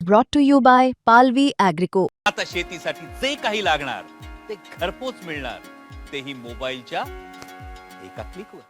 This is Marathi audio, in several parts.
brought to you by Palvi Agrico. आता शेतीसाठी जे काही लागणार ते घरपोच मिळणार, तेही मोबाईलच्या एका क्लिकवर.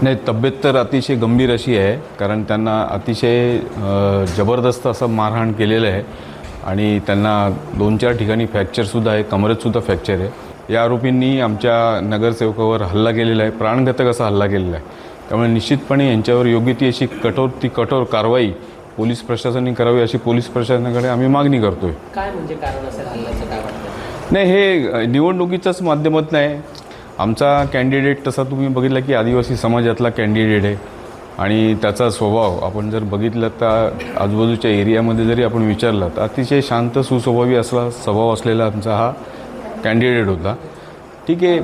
नाही, तब्येत तर अतिशय गंभीर अशी आहे, कारण त्यांना अतिशय जबरदस्त असं मारहाण केलेलं आहे आणि त्यांना 2-4 ठिकाणी फ्रॅक्चरसुद्धा आहे, कमरेतसुद्धा फ्रॅक्चर आहे. या आरोपींनी आमच्या नगरसेवकावर हल्ला केलेला आहे, प्राणघातक असा हल्ला केलेला आहे. त्यामुळे निश्चितपणे यांच्यावर योग्य ती अशी कठोर कारवाई पोलीस प्रशासनाने करावी अशी पोलीस प्रशासनाकडे आम्ही मागणी करतोय. काय म्हणजे कारण असेल हल्ल्याचं, काय वाटतं? नाही, हे निवडणुकीच्याच माध्यमातून आहे. आमचा कॅन्डिडेट तसा तुम्ही बघितला की आदिवासी समाजातला कॅन्डिडेट आहे आणि त्याचा स्वभाव आपण जर बघितलं तर आजूबाजूच्या एरियामध्ये जरी आपण विचारलं तर अतिशय शांत सुस्वभावी असला स्वभाव असलेला आमचा हा कॅन्डिडेट होता. ठीक आहे,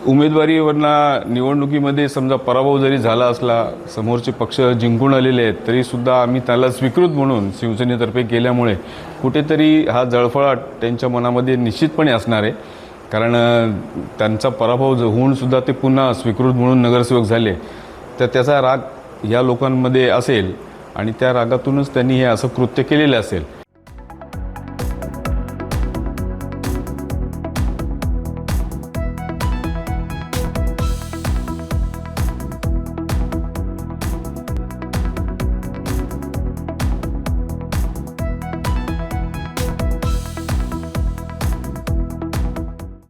उमेदवारीवरनं निवडणुकीमध्ये समजा पराभव जरी झाला असला, समोरचे पक्ष जिंकून आलेले आहेत, तरीसुद्धा आम्ही त्याला स्वीकृत म्हणून शिवसेनेतर्फे केल्यामुळे कुठेतरी हा जळफळाट त्यांच्या मनामध्ये निश्चितपणे असणार आहे. कारण त्यांचा पराभव होऊनसुद्धा ते पुन्हा स्वीकृत म्हणून नगरसेवक झाले, तर त्याचा राग या लोकांमध्ये असेल आणि त्या रागातूनच त्यांनी हे असं कृत्य केलेलं असेल.